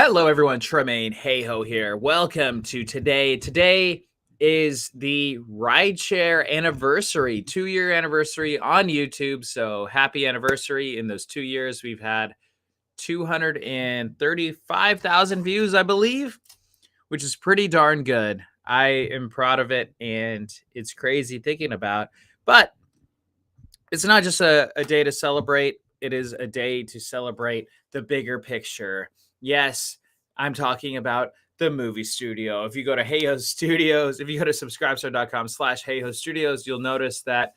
Hello, everyone. Tremaine Hey-Ho here. Welcome to today. Today is the rideshare anniversary, 2-year anniversary on YouTube. So happy anniversary. In those 2 years, we've had 235,000 views, I believe, which is pretty darn good. I am proud of it, and it's crazy thinking about. But it's not just a day to celebrate. It is a day to celebrate the bigger picture. Yes, I'm talking about the movie studio. If you go to Hey-Ho Studios, if you go to subscribestar.com/Hey-Ho Studios, you'll notice that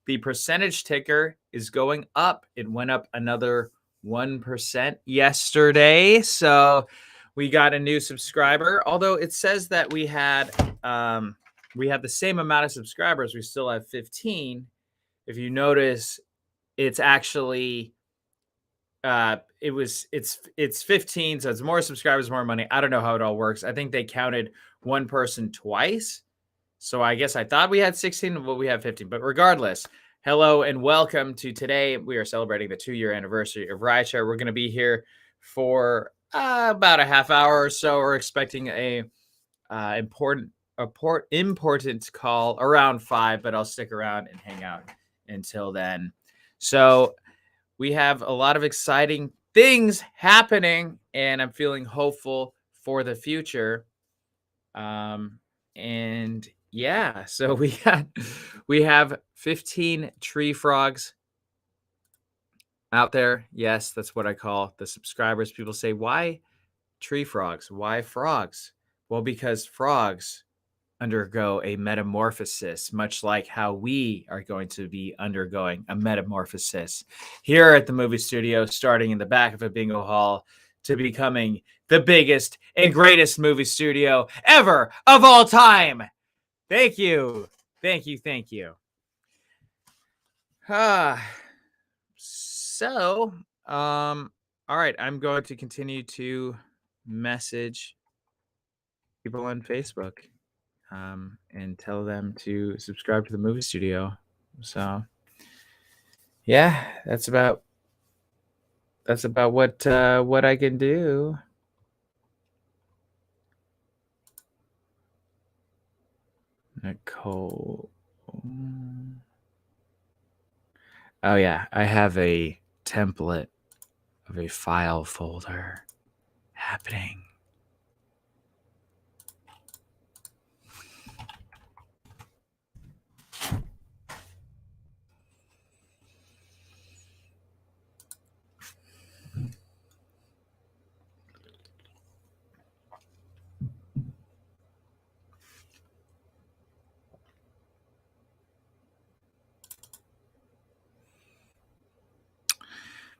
the percentage ticker is going up. It went up another 1% yesterday. So we got a new subscriber. Although it says that we have the same amount of subscribers, we still have 15. If you notice, it's actually it's 15, so it's more subscribers, more money. I don't know how it all works. I think they counted one person twice. So I guess I thought we had 16, but we have 15. But regardless, hello and welcome to today. We are celebrating the 2-year anniversary of Rideshare. We're going to be here for about a half hour or so. We're expecting a important call around 5, but I'll stick around and hang out until then. So we have a lot of exciting things happening, and I'm feeling hopeful for the future. And yeah, so we have 15 tree frogs out there. Yes, that's what I call the subscribers. People say, why tree frogs? Why frogs? Well, because frogs undergo a metamorphosis, much like how we are going to be undergoing a metamorphosis here at the movie studio, starting in the back of a bingo hall to becoming the biggest and greatest movie studio ever of all time. Thank you. Thank you. Thank you. All right, I'm going to continue to message people on Facebook. And tell them to subscribe to the movie studio. So yeah, that's about what I can do. Nicole. Oh yeah, I have a template of a file folder happening.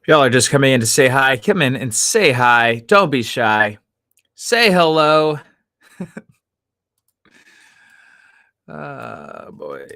Y'all are just coming in to say hi. Come in and say hi. Don't be shy. Say hello. Boy.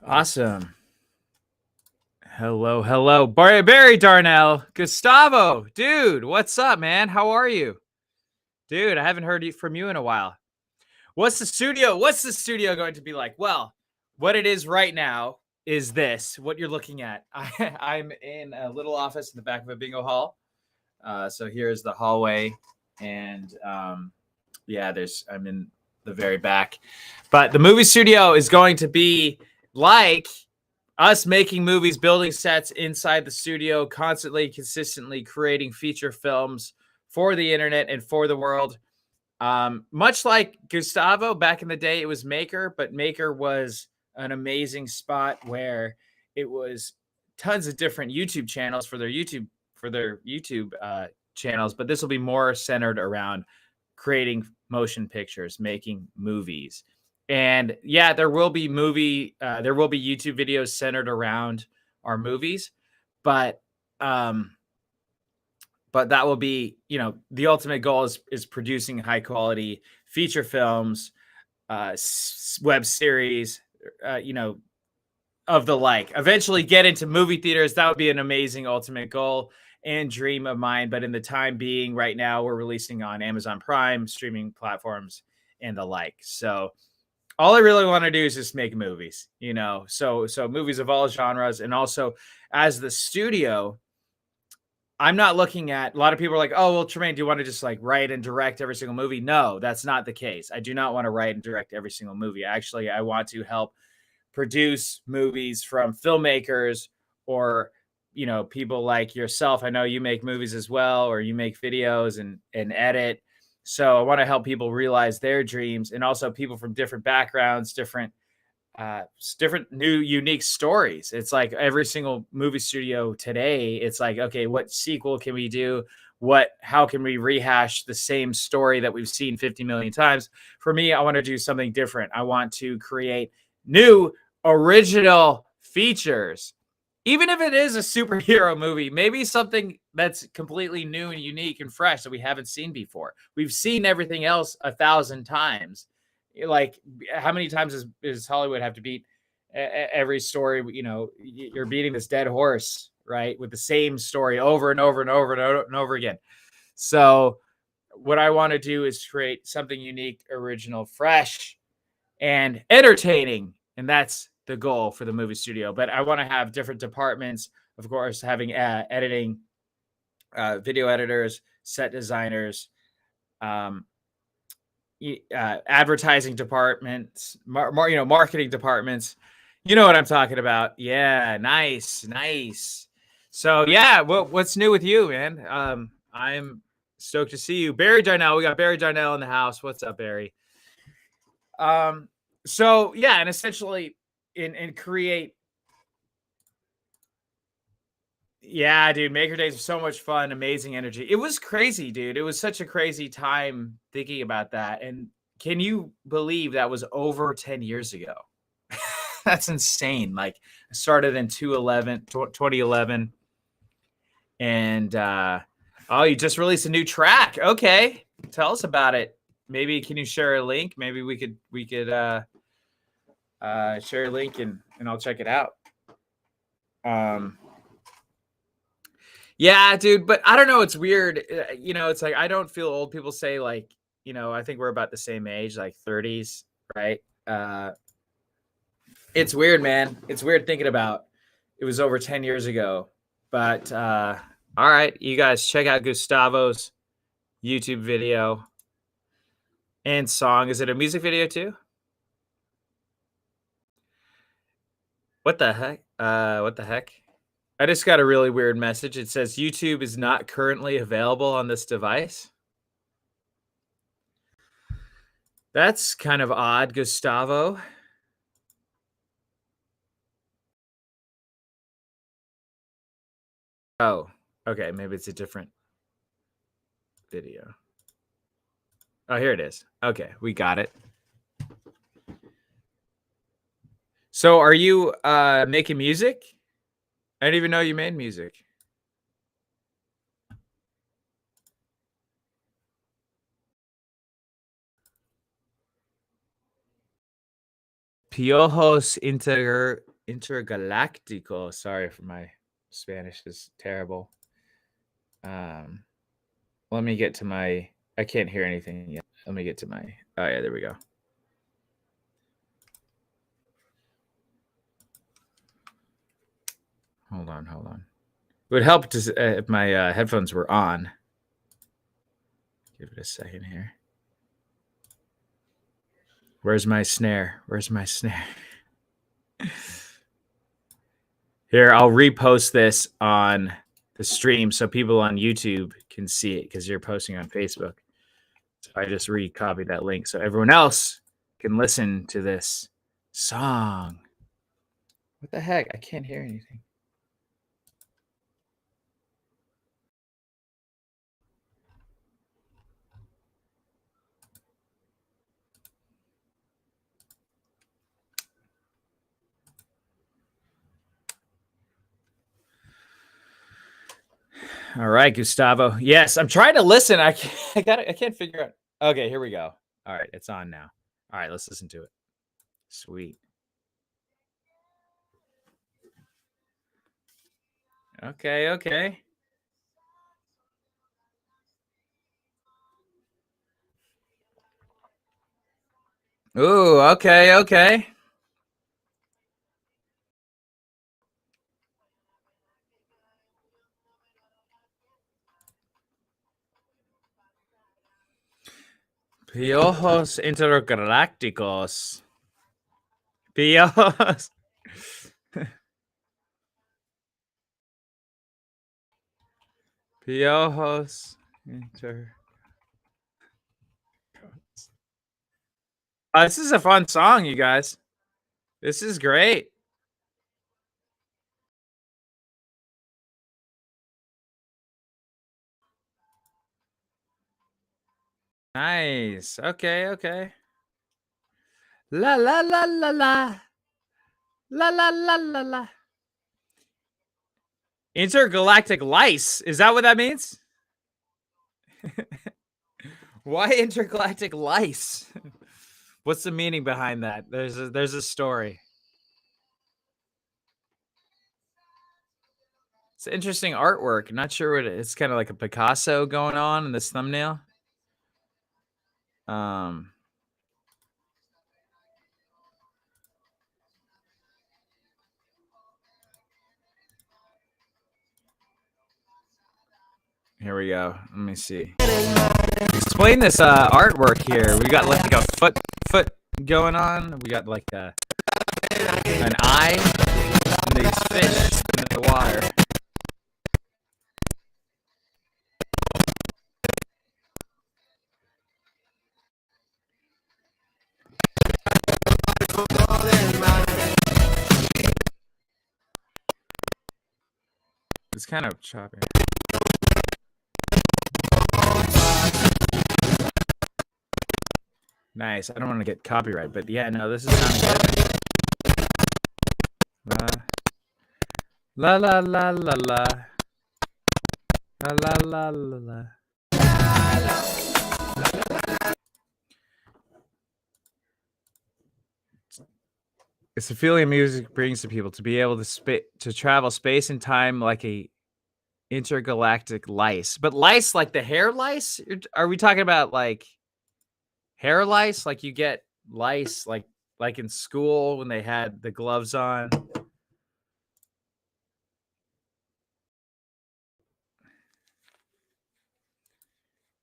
Awesome. Hello. Barry Darnell. Gustavo. Dude, what's up, man? How are you? Dude, I haven't heard from you in a while. What's the studio going to be like? Well, what it is right now is this, what you're looking at. I'm in a little office in the back of a bingo hall. So here's the hallway, and I'm in the very back. But the movie studio is going to be like us making movies, building sets inside the studio, constantly, consistently creating feature films for the internet and for the world. Much like Gustavo back in the day, it was Maker, but Maker was an amazing spot where it was tons of different YouTube channels for their YouTube for their YouTube channels, but this will be more centered around creating motion pictures, making movies. And yeah, there will be YouTube videos centered around our movies, but that will be, the ultimate goal is producing high quality feature films, web series, of the like. Eventually get into movie theaters. That would be an amazing ultimate goal and dream of mine. But in the time being, right now, we're releasing on Amazon Prime, streaming platforms, and the like. So all I really want to do is just make movies, So movies of all genres. And also, as the studio, I'm not looking at, a lot of people are like, oh, well, Tremaine, do you want to just like write and direct every single movie? No, that's not the case. I do not want to write and direct every single movie. Actually, I want to help produce movies from filmmakers or, people like yourself. I know you make movies as well, or you make videos and edit. So I want to help people realize their dreams, and also people from different backgrounds, different new unique stories. It's like every single movie studio today, it's like, okay, what sequel can we do? How can we rehash the same story that we've seen 50 million times? For me, I want to do something different. I want to create new original features, even if it is a superhero movie, maybe something that's completely new and unique and fresh that we haven't seen before. We've seen everything else 1,000 times. Like, how many times does Hollywood have to beat every story? You're beating this dead horse, right? With the same story over and over and over and over and over again. So what I want to do is create something unique, original, fresh, and entertaining. And that's the goal for the movie studio. But I want to have different departments, of course, having editing, video editors, set designers, advertising departments, marketing departments. You know what I'm talking about. Yeah, nice. So yeah, what's new with you, man? I'm stoked to see you. Barry Darnell, we got Barry Darnell in the house. What's up, Barry? So yeah, and essentially in create. Yeah, dude, Maker Days was so much fun, amazing energy. It was crazy, dude. It was such a crazy time thinking about that. And can you believe that was over 10 years ago? That's insane. Like, I started in 2011. And you just released a new track. Okay. Tell us about it. Maybe can you share a link? Maybe we could share a link and I'll check it out. Yeah, dude, but I don't know. It's weird. It's like, I don't feel old. People say like, I think we're about the same age, like 30s, right? It's weird, man. It's weird thinking about it was over 10 years ago. But all right, you guys check out Gustavo's YouTube video and song. Is it a music video too? What the heck? What the heck? I just got a really weird message. It says YouTube is not currently available on this device. That's kind of odd, Gustavo. Oh, okay. Maybe it's a different video. Oh, here it is. Okay, we got it. So are you making music? I didn't even know you made music. Piojos Intergalactico. Sorry for my Spanish is terrible. Let me get to my, I can't hear anything yet. Let me get to my, oh yeah, there we go. Hold on. It would help if my headphones were on. Give it a second here. Where's my snare? Here, I'll repost this on the stream so people on YouTube can see it because you're posting on Facebook. So I just recopied that link so everyone else can listen to this song. What the heck? I can't hear anything. All right, Gustavo. Yes, I'm trying to listen. I can't figure out. Okay, here we go. All right, it's on now. All right, let's listen to it. Sweet. Okay, okay. Ooh, okay, okay. Piojos intergalácticos. Piojos. Piojos inter. This is a fun song, you guys. This is great. Nice. Okay, okay. La la la la la. La la la la la. Intergalactic lice. Is that what that means? Why intergalactic lice? What's the meaning behind that? There's a story. It's interesting artwork. Not sure what it's kind of like a Picasso going on in this thumbnail. Here we go. Let me see. Explain this artwork here. We got like a foot going on. We got like an eye and these fish in the water. It's kind of choppy. Nice. I don't want to get copyright, but yeah, no, this is sounding good. La la la la la. La la la la la. It's the feeling music brings to people to be able to travel space and time like a intergalactic lice. But lice like the hair lice? Are we talking about like hair lice? Like you get lice like in school when they had the gloves on?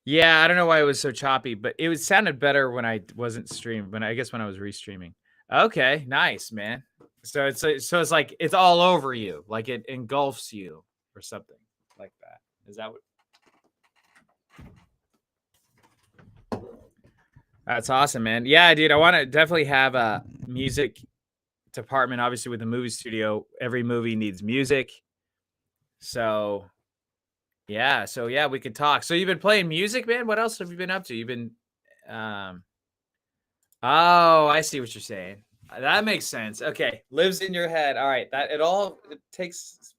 Yeah, I don't know why it was so choppy, but it sounded better when I wasn't streaming. When I guess when I was restreaming. Okay, nice, man. So it's like it's all over you, like it engulfs you or something like that. Is that what? That's awesome, man. Yeah, dude, I want to definitely have a music department. Obviously, with the movie studio, every movie needs music. So yeah, we could talk. So you've been playing music, man. What else have you been up to? You've been oh, I see what you're saying. That makes sense. Okay, lives in your head. All right, it takes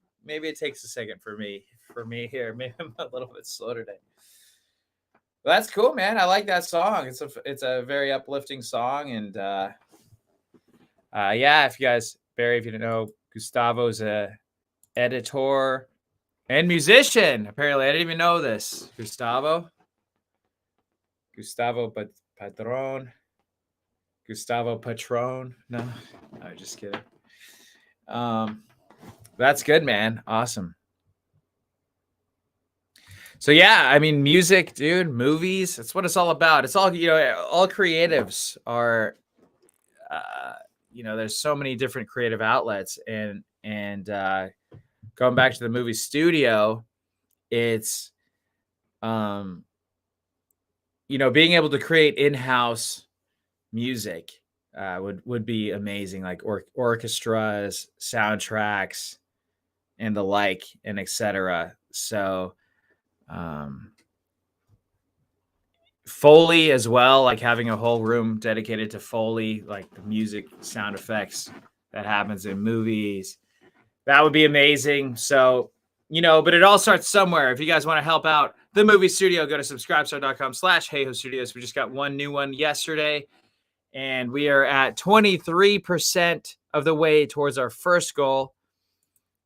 a second for me here. Maybe I'm a little bit slow today. Well, that's cool, man. I like that song. It's a very uplifting song, and yeah. If you guys, Barry, if you don't know, Gustavo's a editor and musician. Apparently, I didn't even know this. Gustavo Patron. Gustavo Patron. No, just kidding. That's good, man. Awesome. So yeah, I mean, music, dude, movies. That's what it's all about. It's all all creatives are. There's so many different creative outlets, and going back to the movie studio, it's being able to create in-house music would be amazing, like orchestras, soundtracks, and the like, and etc. So Foley as well, like having a whole room dedicated to Foley, like the music sound effects that happens in movies. That would be amazing. So but it all starts somewhere. If you guys want to help out the movie studio, go to subscribestar.com/HeyHoStudios. We just got one new one yesterday, and we are at 23% of the way towards our first goal.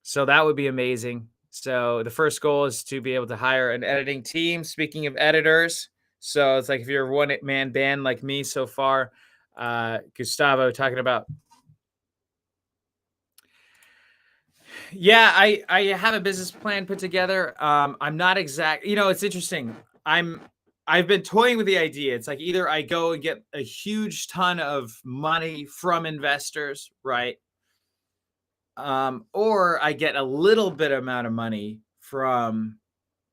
So that would be amazing. So the first goal is to be able to hire an editing team. Speaking of editors, so it's like if you're a one-man band like me so far, Gustavo talking about. Yeah, I have a business plan put together. I'm not exact. It's interesting. I've been toying with the idea. It's like either I go and get a huge ton of money from investors, right? Or I get a little bit amount of money from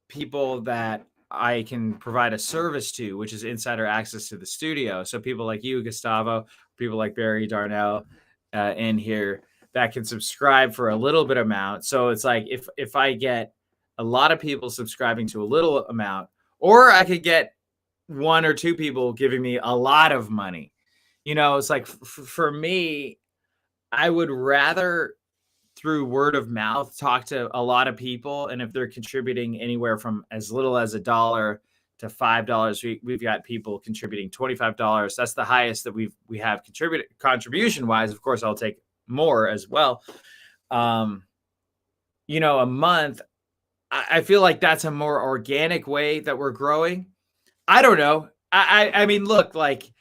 people that I can provide a service to, which is insider access to the studio. So people like you, Gustavo, people like Barry Darnell in here that can subscribe for a little bit amount. So it's like if I get a lot of people subscribing to a little amount, or I could get one or two people giving me a lot of money. It's like for me, I would rather through word of mouth talk to a lot of people, and if they're contributing anywhere from as little as $1 to $5, we've got people contributing $25. That's the highest that we have contributed contribution wise. Of course, I'll take more as well. A month, I feel like that's a more organic way that we're growing. I don't know. I mean, look, like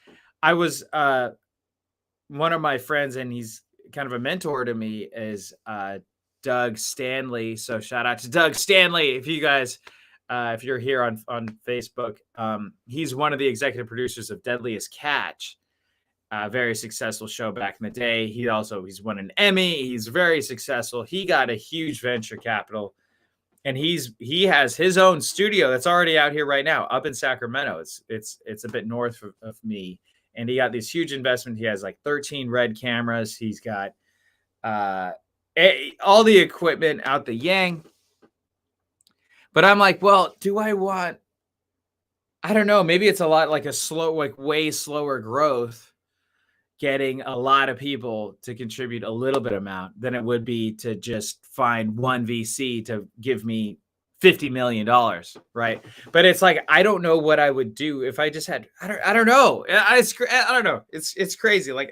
I was one of my friends, and he's kind of a mentor to me, is Doug Stanley. So shout out to Doug Stanley. If you guys, if you're here on Facebook, he's one of the executive producers of Deadliest Catch, a very successful show back in the day. He's won an Emmy. He's very successful. He got a huge venture capital, and he has his own studio that's already out here right now up in Sacramento. It's a bit north of me. And he got this huge investment. He has like 13 Red cameras. He's got all the equipment out the yang. But I'm like, well, do I want, I don't know, maybe it's a lot like a slow, like way slower growth, getting a lot of people to contribute a little bit amount than it would be to just find one VC to give me $50 million, right? But it's like, I don't know what I would do if I just had, I don't know. I don't know. It's crazy. Like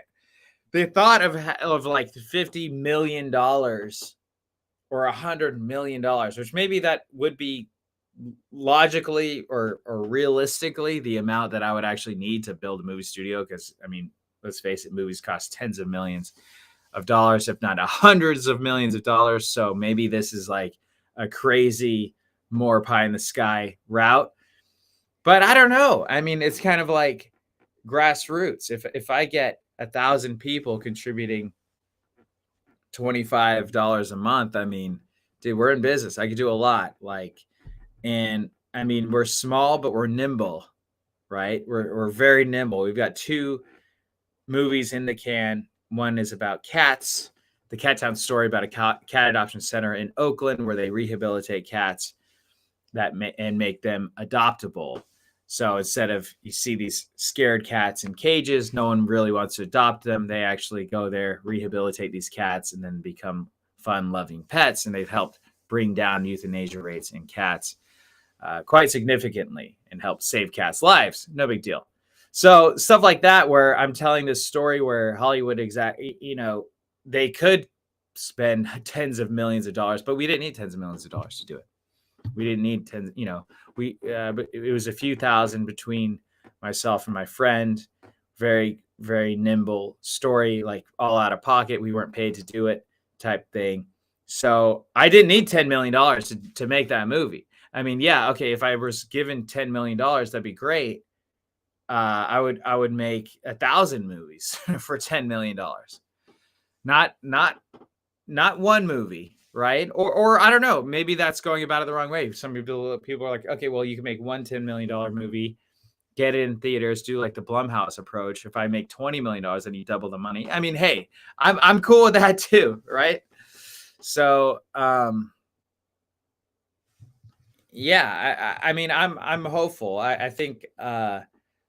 the thought of like $50 million or $100 million, which maybe that would be logically or realistically the amount that I would actually need to build a movie studio. Cause I mean, let's face it, movies cost tens of millions of dollars, if not hundreds of millions of dollars. So maybe this is like a crazy, more pie in the sky route. But I don't know. I mean, it's kind of like grassroots. If I get 1,000 people contributing $25 a month, I mean, dude, we're in business. I could do a lot. And I mean, we're small, but we're nimble, right? We're very nimble. We've got 2 movies in the can. One is about cats, the Cat Town story about a cat adoption center in Oakland where they rehabilitate cats and make them adoptable. So instead of you see these scared cats in cages, no one really wants to adopt them. They actually go there, rehabilitate these cats, and then become fun-loving pets. And they've helped bring down euthanasia rates in cats quite significantly and help save cats' lives. No big deal. So stuff like that, where I'm telling this story where Hollywood they could spend tens of millions of dollars, but we didn't need tens of millions of dollars to do it. We didn't need tens, but it was a few thousand between myself and my friend. Very, very nimble story, like all out of pocket. We weren't paid to do it type thing. So I didn't need $10 million to make that movie. I mean, yeah, okay, if I was given $10 million, that'd be great. I would make 1,000 movies for $10 million. Not one movie, right? Or I don't know, maybe that's going about it the wrong way. Some people are like, okay, well, you can make one $10 million movie, get it in theaters, do like the Blumhouse approach. If I make $20 million, then you double the money. I mean, hey, I'm cool with that too, right? So yeah, I mean, I'm hopeful. I think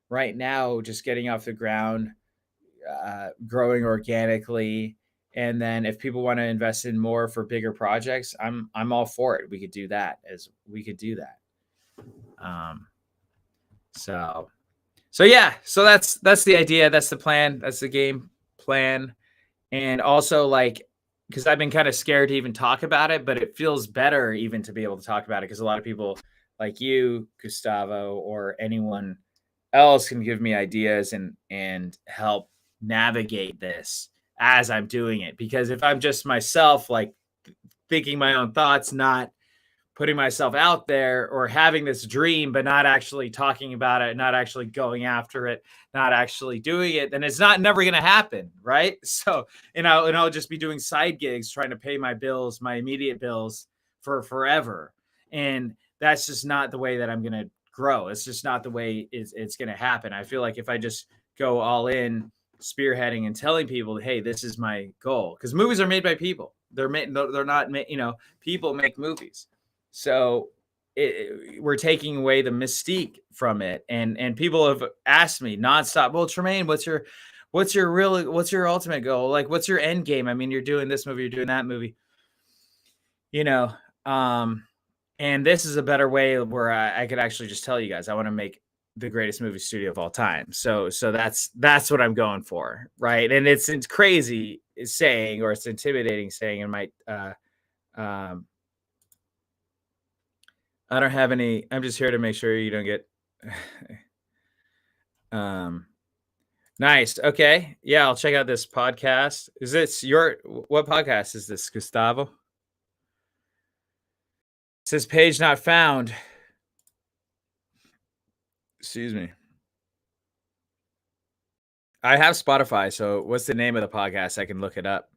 right now, just getting off the ground, growing organically, And then if people want to invest in more for bigger projects, I'm all for it. We could do that. Um, so yeah, so that's the idea. That's the plan. That's the game plan. And also, like, because I've been kind of scared to even talk about it, but it feels better even to be able to talk about it, because a lot of people like you, Gustavo, or anyone else can give me ideas and help navigate this as I'm doing it. Because if I'm just myself, like thinking my own thoughts, not putting myself out there, or having this dream but not actually talking about it, not actually going after it, not actually doing it, then it's never going to happen, right? So, I'll just be doing side gigs trying to pay my bills, my immediate bills, for forever. And that's just not the way that I'm going to grow. It's just not the way it's going to happen. I feel like if I just go all in, spearheading and telling people, hey, this is my goal, because movies are made by people. They're not people make movies. So we're taking away the mystique from it. And people have asked me nonstop, well, Tremaine, what's your ultimate goal? Like, what's your end game? I mean, you're doing this movie, you're doing that movie, and this is a better way where I could actually just tell you guys, I want to make the greatest movie studio of all time. So that's what I'm going for. Right. And it's crazy saying, or it's intimidating saying, and I don't have any. I'm just here to make sure you don't get. Nice. Okay. Yeah, I'll check out this podcast. Is this what podcast is this, Gustavo? It says page not found. Excuse me. I have Spotify, so what's the name of the podcast? I can look it up.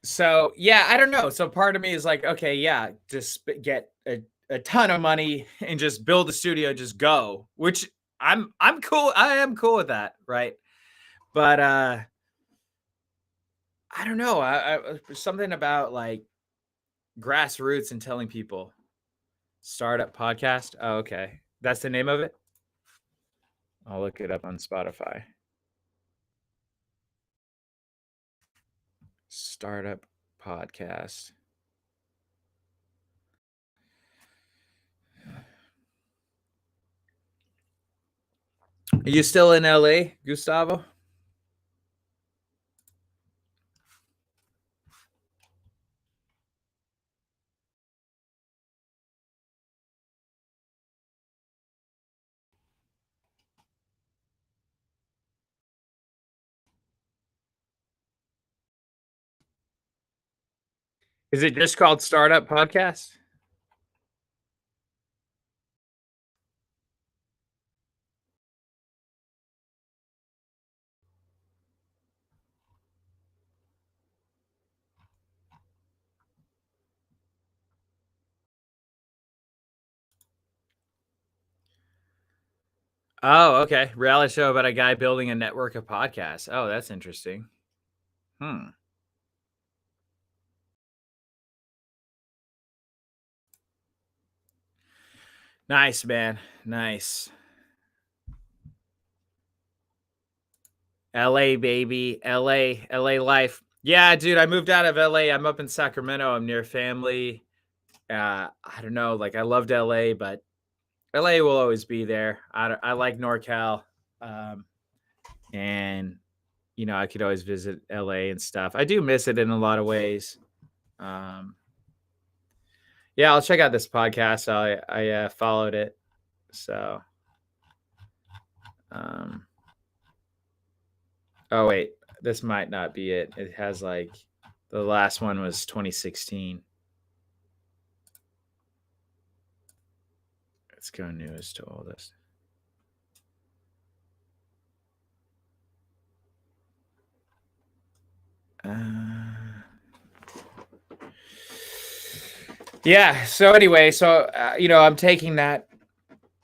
So yeah, I don't know. So part of me is like, okay, yeah, just get a ton of money and just build a studio, just go, which I'm cool. I am cool with that. Right. But, I don't know. Something about like grassroots and telling people. Startup podcast. Oh, okay. That's the name of it. I'll look it up on Spotify. Startup podcast. Are you still in LA, Gustavo? Is it just called Startup Podcast? Oh, okay. Reality show about a guy building a network of podcasts. Oh, that's interesting. Nice, man. Nice. LA, baby. LA life. Yeah, dude, I moved out of LA. I'm up in Sacramento. I'm near family. I don't know. Like, I loved LA, but LA will always be there. I like NorCal. And, I could always visit LA and stuff. I do miss it in a lot of ways. Yeah, I'll check out this podcast. I followed it. So, oh wait, this might not be it. It has like the last one was 2016. Let's go newest to oldest. Yeah. So anyway, I'm taking that.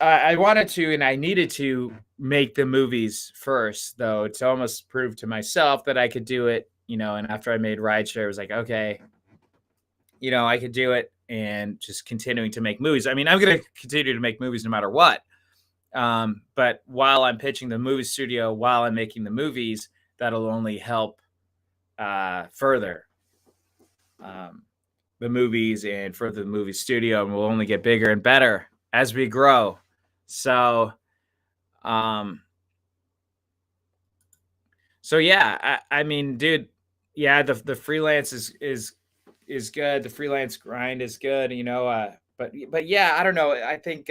I wanted to, and I needed to make the movies first, though, to almost prove to myself that I could do it. And after I made Rideshare, it was like, okay, I could do it. and just continuing to make movies. I mean, I'm going to continue to make movies no matter what. But while I'm pitching the movie studio, while I'm making the movies, that'll only help further the movies and further the movie studio, and we'll only get bigger and better as we grow. So, so yeah, I mean, dude, yeah, the freelance is good. The freelance grind is good, you know. But yeah, I don't know. I think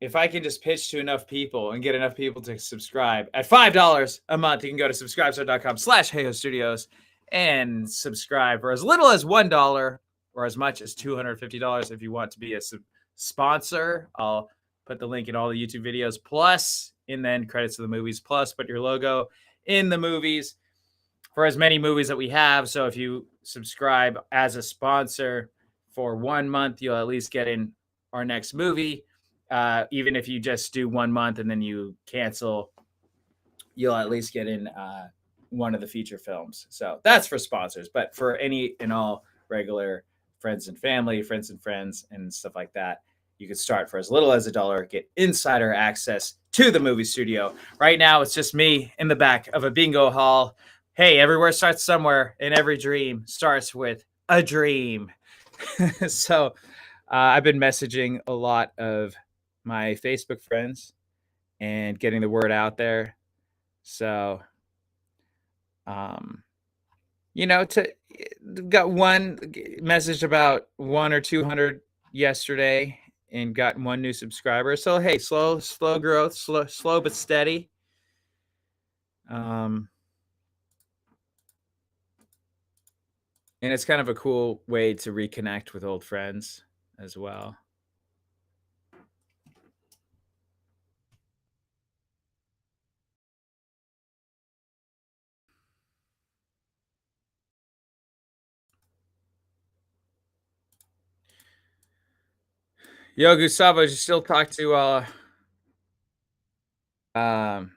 if I can just pitch to enough people and get enough people to subscribe at $5 a month, you can go to subscribestar.com/Heyo Studios and subscribe for as little as $1 or as much as $250 if you want to be a sponsor. I'll put the link in all the YouTube videos, plus in the end credits of the movies, plus put your logo in the movies for as many movies that we have. So if you subscribe as a sponsor for 1 month, you'll at least get in our next movie. Even if you just do 1 month and then you cancel, you'll at least get in one of the feature films. So that's for sponsors. But for any and all regular friends and family, friends and friends, and stuff like that, you can start for as little as $1, get insider access to the movie studio. Right now, it's just me in the back of a bingo hall. Hey, everywhere starts somewhere, and every dream starts with a dream. So I've been messaging a lot of my Facebook friends and getting the word out there. So, you know, got one message about 1 or 200 yesterday and got 1 new subscriber. So hey, slow growth, slow but steady. And it's kind of a cool way to reconnect with old friends as well. Yo, Gustavo, you still talk to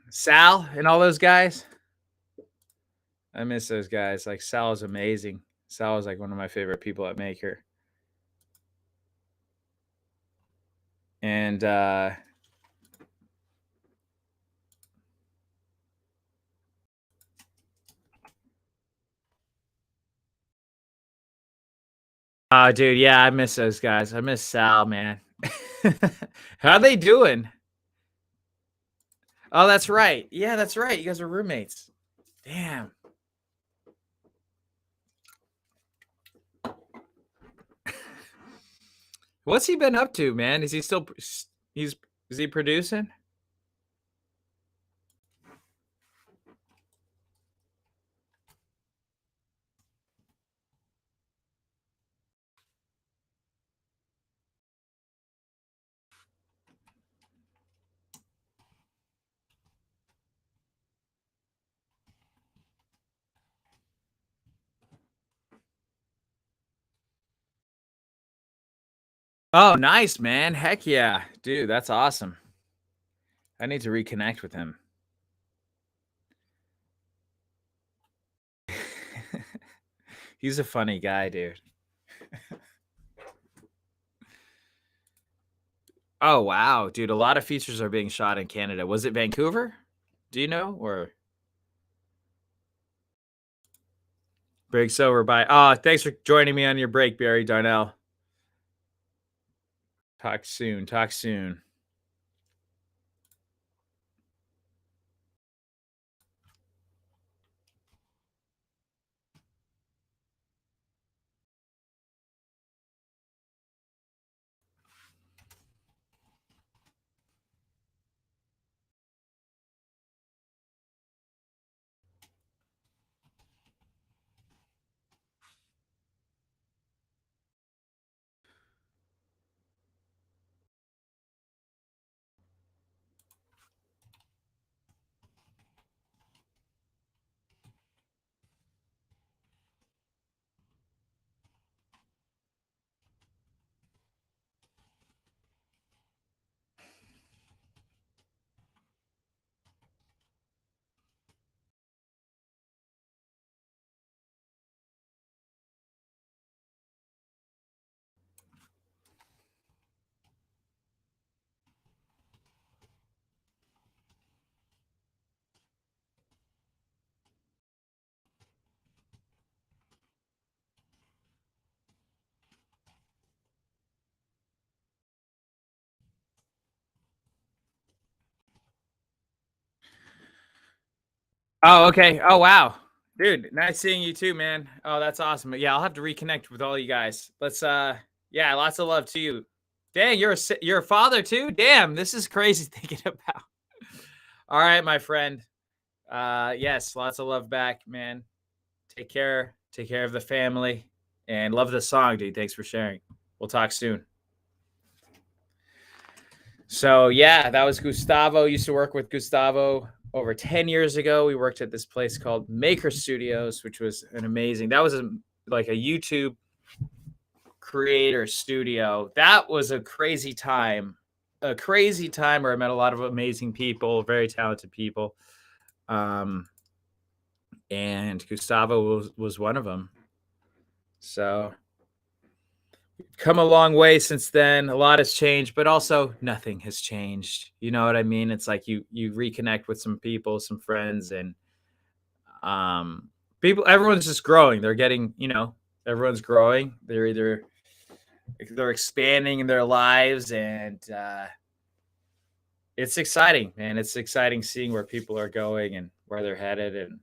Sal and all those guys? I miss those guys. Like, Sal is amazing. Sal is like one of my favorite people at Maker. And oh, dude, yeah, I miss those guys. I miss Sal, man. How they doing? Oh, that's right. Yeah, that's right. You guys are roommates. Damn. What's he been up to, man? Is he still is he producing? Oh, nice, man. Heck yeah. Dude, that's awesome. I need to reconnect with him. He's a funny guy, dude. Oh, wow, dude, a lot of features are being shot in Canada. Was it Vancouver? Do you know? Or breaks over by thanks for joining me on your break, Barry Darnell. Talk soon. Talk soon. Oh, okay. Oh, wow. Dude, nice seeing you too, man. Oh, that's awesome. But yeah, I'll have to reconnect with all you guys. Let's yeah, lots of love to you. Dang, you're a father too? Damn, this is crazy thinking about. All right, my friend. Yes, lots of love back, man. Take care. Take care of the family. And love the song, dude. Thanks for sharing. We'll talk soon. So yeah, that was Gustavo. Used to work with Gustavo over 10 years ago. We worked at this place called Maker Studios, which was an amazing. That was like a YouTube creator studio. That was a crazy time. A crazy time where I met a lot of amazing people, very talented people. And Gustavo was one of them. So come a long way since then. A lot has changed, but also nothing has changed. You know what I mean? It's like you reconnect with some people, some friends, and people. Everyone's just growing. They're getting, everyone's growing. They're expanding in their lives, and it's exciting, man. It's exciting seeing where people are going and where they're headed and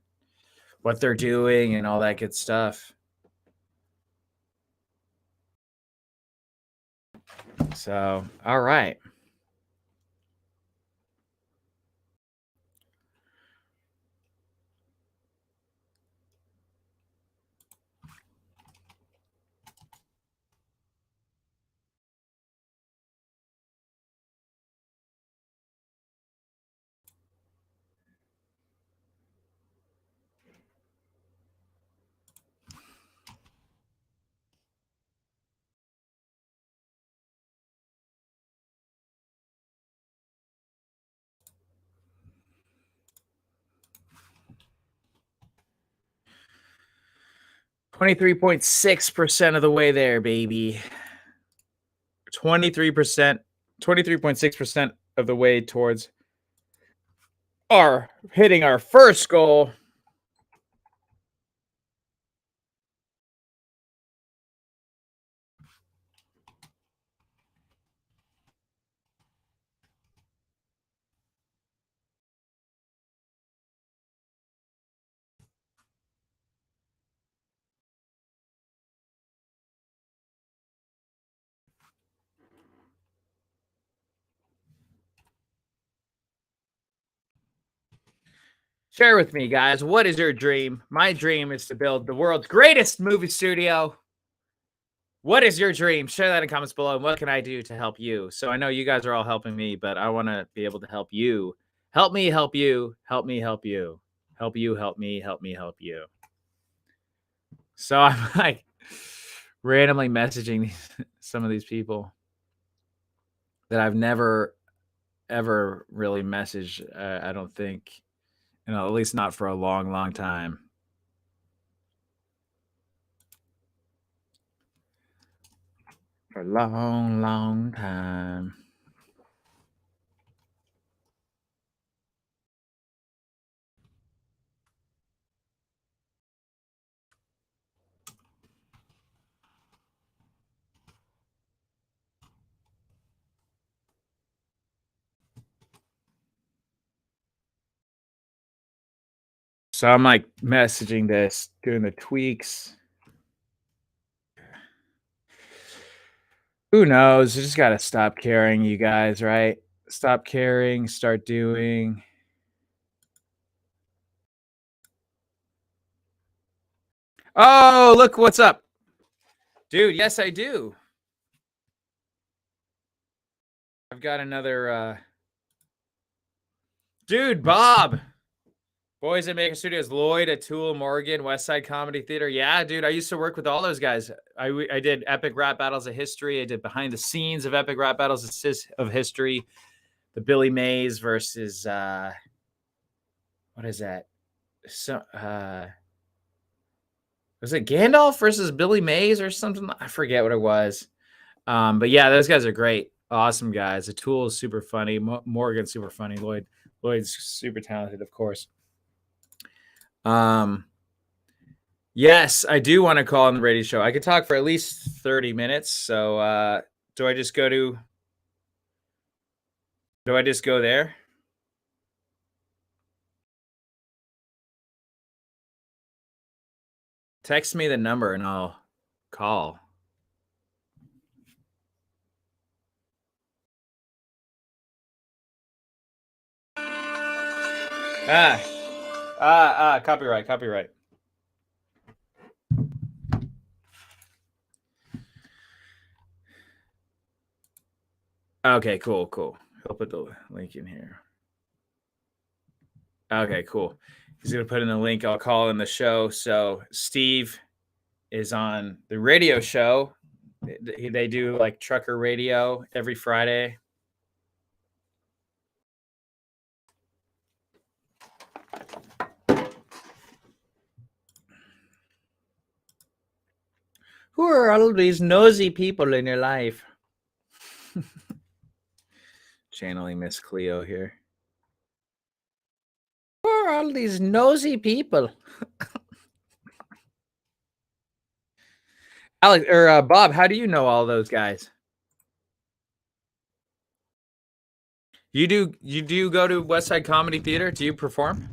what they're doing and all that good stuff. So, all right. 23.6% of the way there, baby. 23%, 23.6% of the way towards our hitting our first goal. Share with me, guys. What is your dream? My dream is to build the world's greatest movie studio. What is your dream? Share that in comments below. And what can I do to help you? So I know you guys are all helping me, but I want to be able to help you. Help me, help you. Help me, help you. Help you, help me, help me, help you. So I'm like randomly messaging some of these people that I've never ever really messaged. I don't think, at least not for a long, long time. For a long, long time. So I'm like messaging this, doing the tweaks. Who knows? I just gotta stop caring, you guys, right? Stop caring, start doing. Oh, look what's up. Dude, yes, I do. I've got another dude, Bob. Boys at Maker Studios, Lloyd at Tool, Morgan, West Side Comedy Theater. Yeah, dude, I used to work with all those guys. I did Epic Rap Battles of History. I did behind the scenes of Epic Rap Battles of History. The Billy Mays versus what is that? So was it Gandalf versus Billy Mays or something? I forget what it was. But yeah, those guys are great. Awesome guys. The Tool is super funny. Morgan's super funny. Lloyd's super talented, of course. Yes, I do want to call on the radio show. I could talk for at least 30 minutes. So do I just go there? Text me the number and I'll call. Copyright. Okay, cool. I'll put the link in here. Okay, cool. He's going to put in the link. I'll call in the show. So Steve is on the radio show. They do like trucker radio every Friday. Who are all these nosy people in your life? Channeling Miss Cleo here. Who are all these nosy people? Alex or Bob, how do you know all those guys? You do go to West Side Comedy Theater? Do you perform?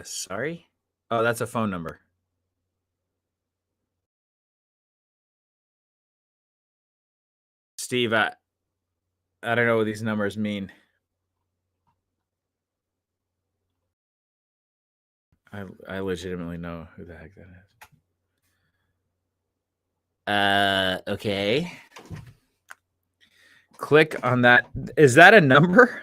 Sorry? Oh, that's a phone number. Steve, I don't know what these numbers mean. I legitimately know who the heck that is. Okay. Click on that. Is that a number?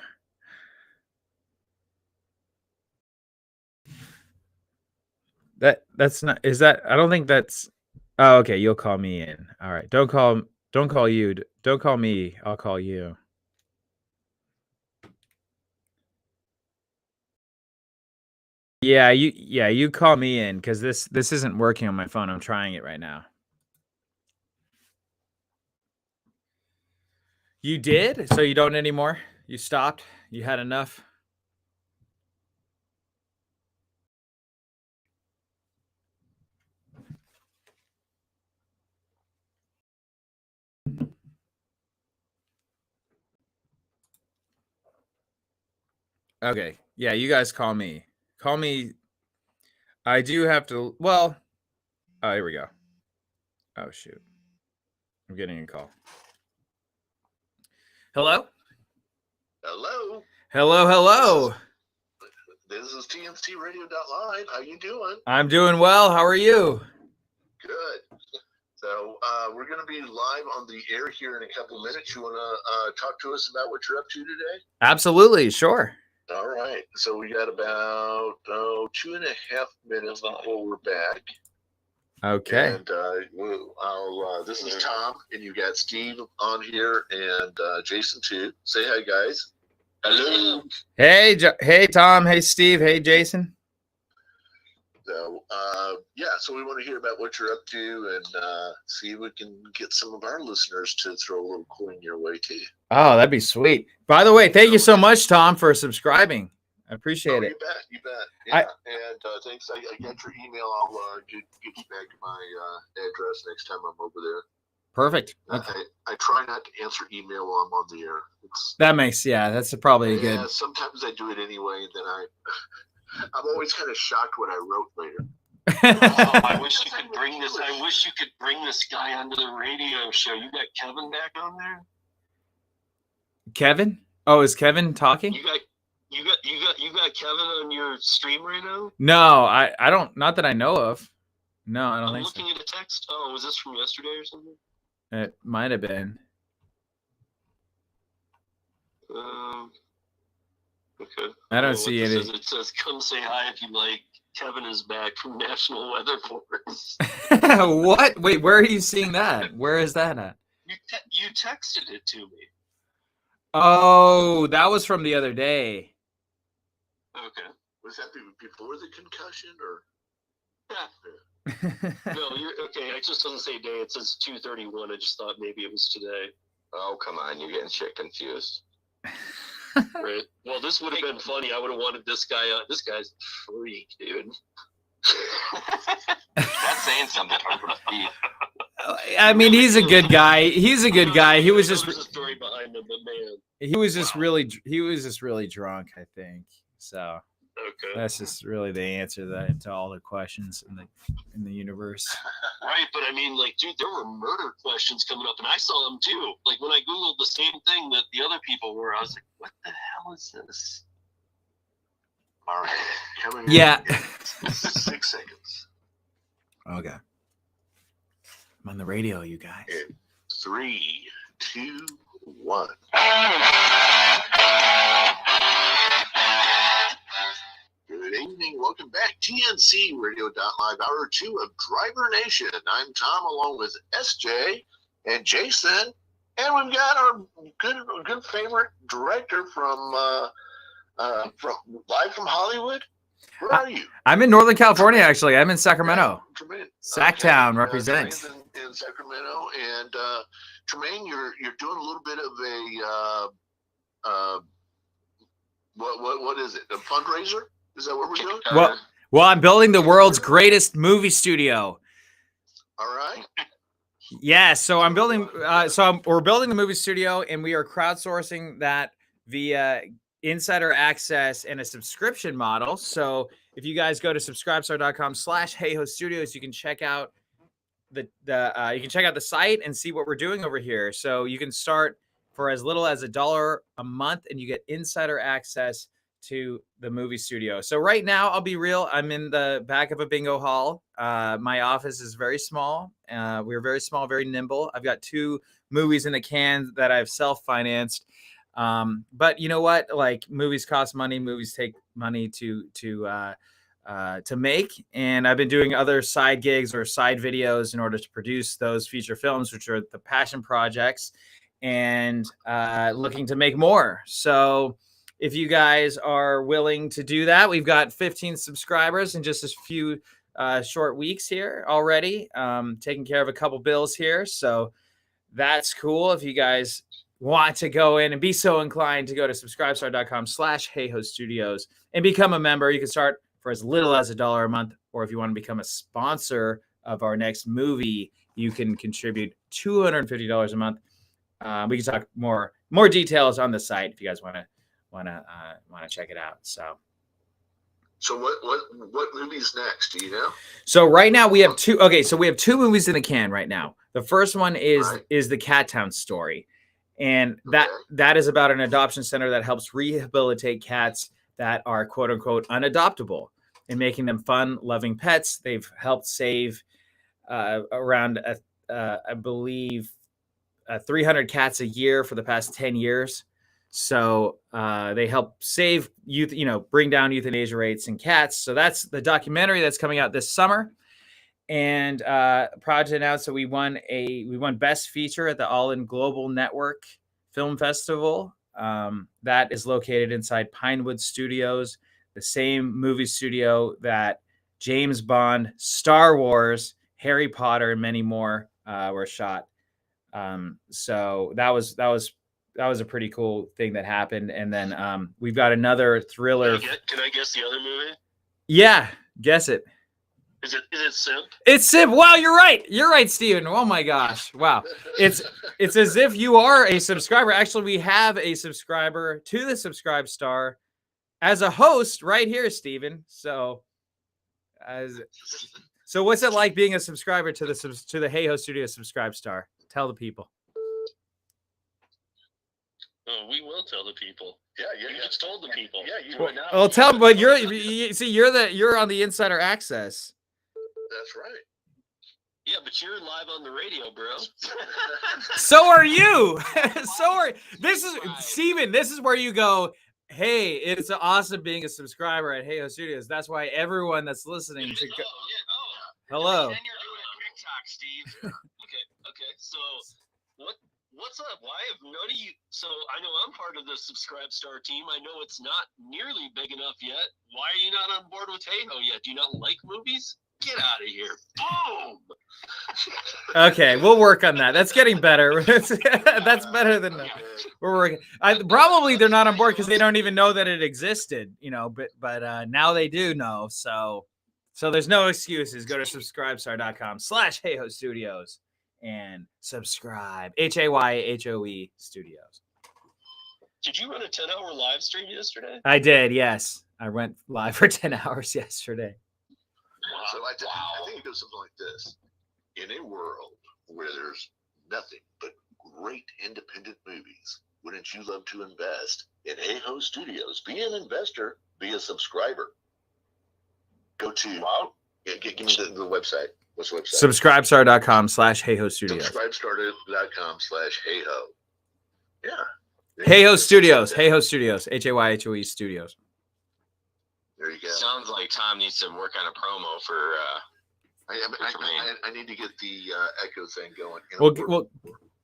That's not. Is that? I don't think that's. Oh, okay. You'll call me in. All right. Don't call you. Don't call me. I'll call you. Yeah, you call me in because this isn't working on my phone. I'm trying it right now. You did? So you don't anymore? You stopped? You had enough? Okay. Yeah, you guys call me. Call me. I do have to. Well, oh, here we go. Oh, shoot. I'm getting a call. Hello? Hello. This is TNC Radio.line. How you doing? I'm doing well. How are you? Good. So we're going to be live on the air here in a couple minutes. You want to talk to us about what you're up to today? Absolutely. Sure. All right. So we got about 2.5 minutes before we're back. Okay. And this is Tom, and you got Steve on here, and Jason too. Say hi, guys. Hello. Hey, Tom. Hey, Steve. Hey, Jason. So so we want to hear about what you're up to and see if we can get some of our listeners to throw a little coin your way too. Oh, that'd be sweet. By the way, thank you so much, Tom, for subscribing. I appreciate it. You bet. Yeah. Thanks. I got your email. I'll get you back my address next time I'm over there. Perfect. Okay. I try not to answer email while I'm on the air. That's probably a good. Yeah, sometimes I do it anyway. Then I'm always kind of shocked what I wrote later. I wish you could bring this. I wish you could bring this guy onto the radio show. You got Kevin back on there. Kevin? Oh, is Kevin talking? You got Kevin on your stream right now? No, I don't. Not that I know of. No, I don't I'm think so. looking at a text. Oh, was this from yesterday or something? It might have been. Okay. I don't see it. It says, "Come say hi if you like." Kevin is back from National Weather Force. What? Wait, where are you seeing that? Where is that at? You texted it to me. Oh, that was from the other day. Okay. Was that before the concussion or? Yeah. No, you're okay. It just doesn't say day. It says 2:31. I just thought maybe it was today. Oh, come on. You're getting shit confused. Right. Well, this would have been funny. I would have wanted this guy. This guy's a freak, dude. That's saying something. I mean, he's a good guy. He was just. There's a story behind him, but man. He was just really drunk, I think. So Okay. that's just really the answer to all the questions in the universe. Right, but I mean, like, dude, there were murder questions coming up, and I saw them too. Like, when I Googled the same thing that the other people were, I was like, what the hell is this? All right. Coming Yeah. in 6 seconds. Okay. I'm on the radio, you guys. In 3, 2, 1. Good evening. Welcome back. TNC Radio Live, Hour 2 of Driver Nation. I'm Tom, along with SJ and Jason. And we've got our good favorite director from live from Hollywood. Where are you? I'm in Northern California, actually. I'm in Sacramento. Tremaine. Sacktown represents. Tremaine's in Sacramento, and Tremaine, you're doing a little bit of a what is it? A fundraiser? Is that what we're doing? Well, I'm building the world's greatest movie studio. All right. Yeah, so I'm building. We're building the movie studio, and we are crowdsourcing that via insider access and a subscription model. So if you guys go to subscribestar.com/HeyHoStudios, you can check out the site and see what we're doing over here. So you can start for as little as $1 a month, and you get insider access to the movie studio. So right now, I'll be real, I'm in the back of a bingo hall. My office is very small. We're very small, very nimble. I've got 2 movies in the can that I've self-financed. But you know what? Like, movies cost money. Movies take money to make. And I've been doing other side gigs or side videos in order to produce those feature films, which are the passion projects, and looking to make more. So if you guys are willing to do that, we've got 15 subscribers in just a few short weeks here already, taking care of a couple bills here. So that's cool. If you guys want to go in and be so inclined to go to subscribestar.com/HeyHoStudios and become a member, you can start for as little as $1 a month, or if you want to become a sponsor of our next movie, you can contribute $250 a month. We can talk more details on the site if you guys want to check it out. So what movie's next? Do you know? So right now we have 2. Okay, so we have 2 movies in the can right now. The first one is the Cattown Story, and that is about an adoption center that helps rehabilitate cats that are quote unquote unadoptable and making them fun, loving pets. They've helped save around I believe 300 cats a year for the past 10 years. So they help save youth, bring down euthanasia rates in cats. So that's the documentary that's coming out this summer. And proud to announce that we won Best Feature at the All In Global Network Film Festival. That is located inside Pinewood Studios, the same movie studio that James Bond, Star Wars, Harry Potter, and many more were shot. So that was a pretty cool thing that happened. And then we've got another thriller. Can I guess the other movie? Yeah, guess it. Is it Simp? It's Simp. Wow, you're right. You're right, Steven. Oh my gosh. Wow. It's as if you are a subscriber. Actually, we have a subscriber to the Subscribe Star as a host right here, Steven. So what's it like being a subscriber to the Hey Ho Studio Subscribe Star? Tell the people. Oh, we will tell the people. Yeah, you just told the people. Yeah, you do it now. Well, tell them, but you're on the insider access. That's right. Yeah, but you're live on the radio, bro. So are you. Steven, this is where you go, hey, it's awesome being a subscriber at Hey Ho Studios. That's why everyone that's listening should go. Hello. And you're doing a TikTok, Steve. Okay. So what's up? Why have none of you? So I know I'm part of the Subscribe Star team. I know it's not nearly big enough yet. Why are you not on board with Hey Ho yet? Do you not like movies? Get out of here. Boom. Okay, we'll work on that. That's getting better. That's better than we're working. Probably they're not on board because they don't even know that it existed, but now they do know. So there's no excuses. Go to subscribestar.com/HeyHoStudios and subscribe. HAYHOE Studios. Did you run a 10-hour live stream yesterday? I did, yes. I went live for 10 hours yesterday. Wow. So I think it goes something like this. In a world where there's nothing but great independent movies, wouldn't you love to invest in Hey Ho Studios? Be an investor, be a subscriber. Go to, give me the website. What's the website? Subscribestar.com/HeyHo Studios. Subscribestar.com/HeyHo. Yeah. Hey Ho Studios. Hey Ho Studios. HAYHOE Studios. There you go. Sounds like Tom needs to work on a promo for. I need to get the echo thing going.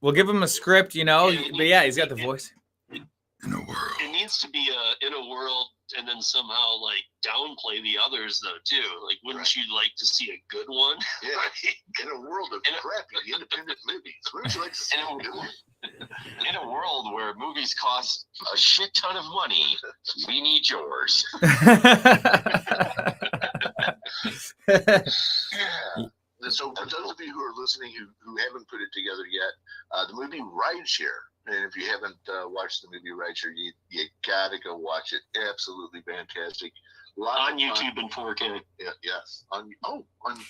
We'll give him a script, you know. But yeah, he's got the voice. In a world. It needs to be in a world, and then somehow like downplay the others though too. Like, wouldn't you like to see a good one? Yeah. In a world of crappy independent movies, wouldn't you like to see a good one? In a world where movies cost a shit ton of money, we need yours. So for those of you who are listening who haven't put it together yet, the movie Rideshare, and if you haven't watched the movie Rideshare, you gotta go watch it. Absolutely fantastic. On YouTube in 4K. Yeah, yes. On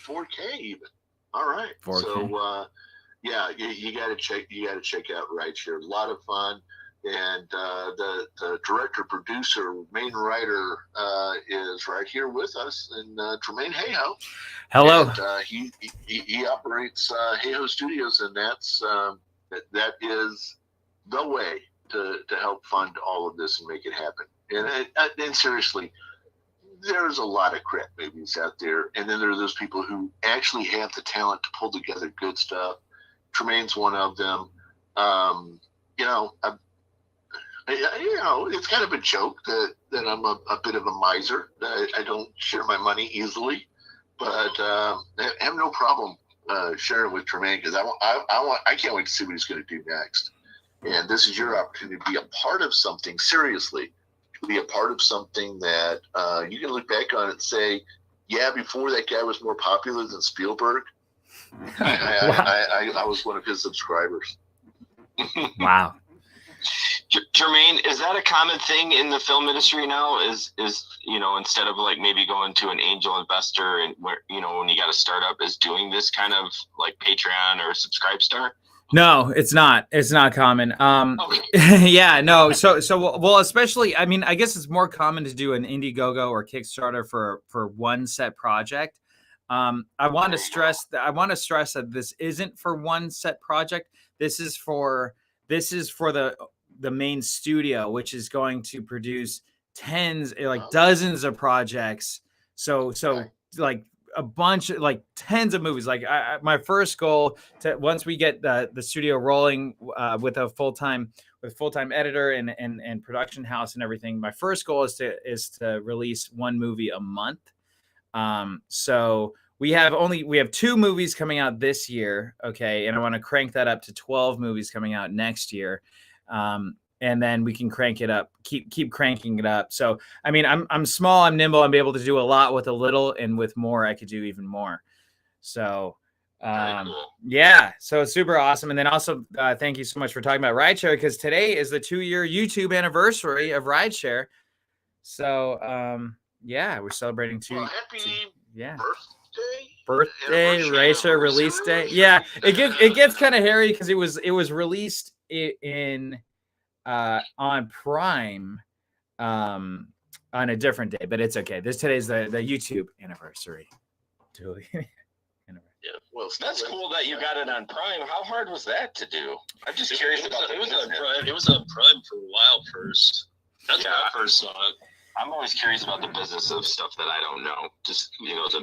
4K even. All right. 4K. So yeah, you gotta check out Rideshare. A lot of fun. And the director, producer, main writer is right here with us, and Tremaine Hayhoe. Hello. And, he operates Hayhoe Studios, and that is the way to help fund all of this and make it happen. And seriously, there's a lot of crap movies out there, and then there are those people who actually have the talent to pull together good stuff. Tremaine's one of them. It's kind of a joke that I'm a bit of a miser. I don't share my money easily, but I have no problem sharing with Tremaine, because I can't wait to see what he's going to do next. And this is your opportunity to be a part of something, seriously, to be a part of something that you can look back on and say, yeah, before that guy was more popular than Spielberg, I was one of his subscribers. Wow. Jermaine, is that a common thing in the film industry now? Is instead of like maybe going to an angel investor and where when you got to start up, is doing this kind of like Patreon or Subscribestar? No, it's not. It's not common. Okay. Yeah, no. So, well, especially, I mean, I guess it's more common to do an Indiegogo or Kickstarter for one set project. I want to stress that this isn't for one set project. This is for the main studio, which is going to produce dozens of projects. So like a bunch of tens of movies. Like my first goal once we get the studio rolling with a full-time editor and production house and everything, my first goal is to release one movie a month. So we have 2 movies coming out this year. Okay. And I want to crank that up to 12 movies coming out next year. And then we can crank it up, keep cranking it up. So, I mean, I'm small, I'm nimble, I'm able to do a lot with a little, and with more, I could do even more. So, yeah, so it's super awesome. And then also, thank you so much for talking about Rideshare, because today is the 2-year YouTube anniversary of Rideshare. So, yeah, we're celebrating happy birthday, Rideshare release day. Yeah, it gets kind of hairy because it was released in on Prime on a different day, but it's okay. Today's the YouTube anniversary. Yeah, well, that's cool that you got it on Prime. How hard was that to do? I'm just curious about it. It was on Prime for a while first. That's when I first saw it. I'm always curious about the business of stuff that I don't know. Just, the nuts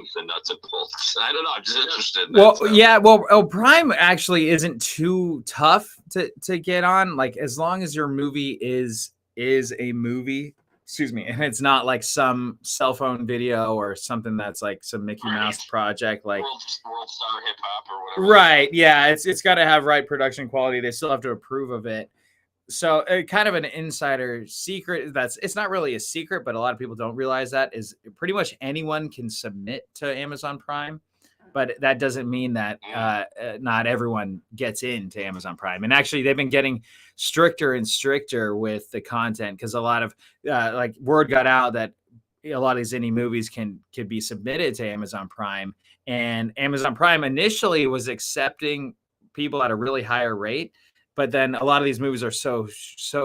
and bolts. I don't know. I'm just interested in that. Yeah. Well, Prime actually isn't too tough to get on. Like, as long as your movie is a movie, and it's not like some cell phone video or something that's like some Mickey Mouse project, like World Star Hip Hop or whatever. Right. Yeah. It's got to have right production quality. They still have to approve of it. So kind of an insider secret, it's not really a secret, but a lot of people don't realize that, is pretty much anyone can submit to Amazon Prime. but that doesn't mean that not everyone gets into Amazon Prime. And actually, they've been getting stricter and stricter with the content, because a lot of like word got out that a lot of these indie movies could be submitted to Amazon Prime, and Amazon Prime initially was accepting people at a really higher rate, but then a lot of these movies are so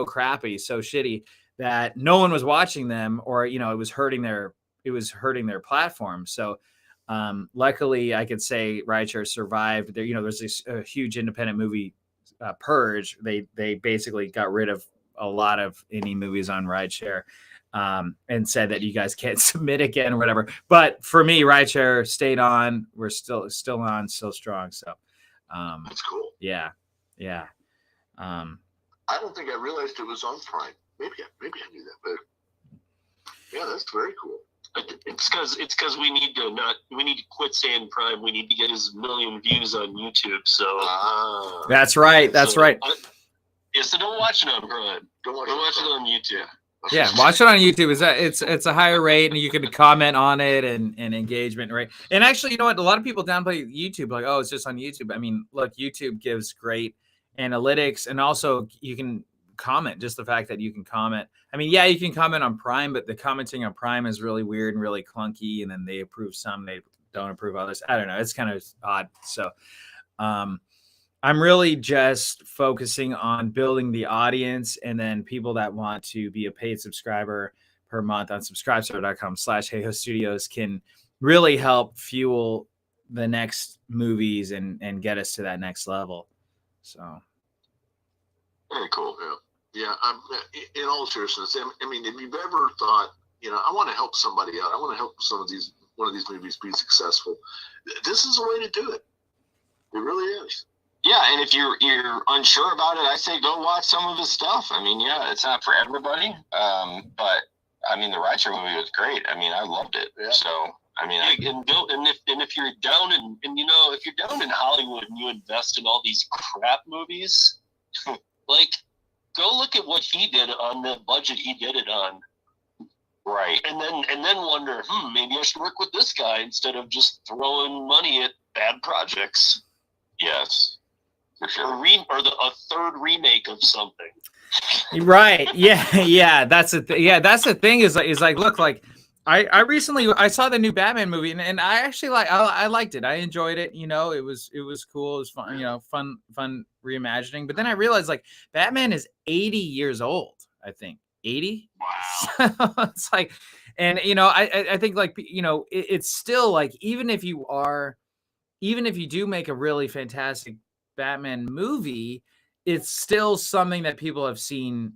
crappy, so shitty, that no one was watching them, or it was hurting their platform. So luckily, I could say Rideshare survived. There's this huge independent movie purge. They basically got rid of a lot of indie movies on Rideshare, and said that you guys can't submit again or whatever. But for me, Rideshare stayed on. We're still on, still strong. So that's cool. Yeah. I don't think I realized it was on Prime. Maybe I knew that, but yeah, that's very cool. It's because we need to quit saying Prime. We need to get his million views on YouTube. So that's right. That's right. So don't watch it on Prime. Don't watch it on YouTube. Yeah, watch it on YouTube. It's a higher rate, and you can comment on it and engagement, right? And actually, you know what? A lot of people downplay YouTube, like, oh, it's just on YouTube. I mean, look, YouTube gives great analytics, and also you can comment. Just the fact that you can comment. I mean, yeah, you can comment on Prime, but the commenting on Prime is really weird and really clunky, and then they approve some, they don't approve others. I don't know. It's kind of odd. So, I'm really just focusing on building the audience, and then people that want to be a paid subscriber per month on subscribestar.com/HeyHoStudios can really help fuel the next movies and get us to that next level. So very cool. Yeah. I'm in all seriousness. I mean, if you've ever thought, I want to help somebody out, I want to help one of these movies be successful, this is a way to do it. It really is. Yeah, and if you're unsure about it, I say go watch some of his stuff. I mean, yeah, it's not for everybody, but I mean, the Rideshare movie was great. I mean, I loved it. Yeah. So I mean, if you're down if you're down in Hollywood and you invest in all these crap movies, like go look at what he did on the budget he did it on. Right. And then wonder, maybe I should work with this guy instead of just throwing money at bad projects. Yes. For sure. A third remake of something. Right. Yeah. That's the thing is like, look, like I recently saw the new Batman movie, and I actually I liked it. I enjoyed it. It was cool. It was fun, fun reimagining. But then I realized, like, Batman is 80 years old, I think. 80. Wow. It's like, and I think, like, it's still like, even if you do make a really fantastic Batman movie, it's still something that people have seen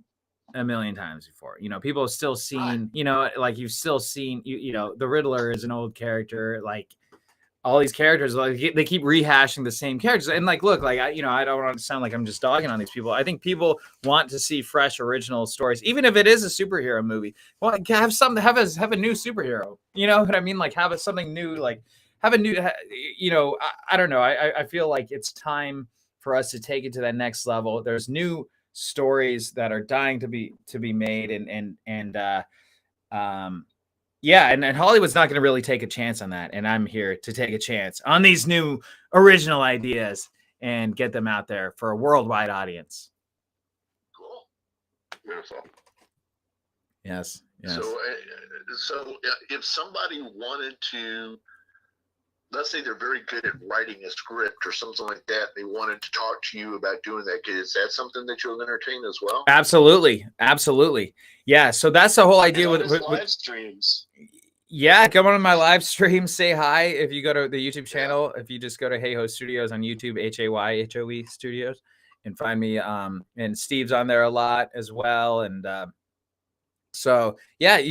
a million times before. People have still seen, like, you've still seen, the Riddler is an old character, like all these characters, like they keep rehashing the same characters. And like, look, like I don't want to sound like I'm just dogging on these people. I think people want to see fresh, original stories, even if it is a superhero movie. Well, have a new superhero. You know what I mean? Like, have something new, like have a new, I don't know. I feel like it's time for us to take it to that next level. There's new stories that are dying to be made, and Hollywood's not going to really take a chance on that. And I'm here to take a chance on these new original ideas and get them out there for a worldwide audience. Cool. Beautiful. Yes. So if somebody wanted to, let's say they're very good at writing a script or something like that, they wanted to talk to you about doing that, is that something that you'll entertain as well? Absolutely. Yeah. So that's the whole idea with live streams. Yeah, come on my live stream. Say hi if you go to the YouTube channel. If you just go to HeyHo Studios on YouTube, HAYHOE Studios, and find me. And Steve's on there a lot as well. And so yeah,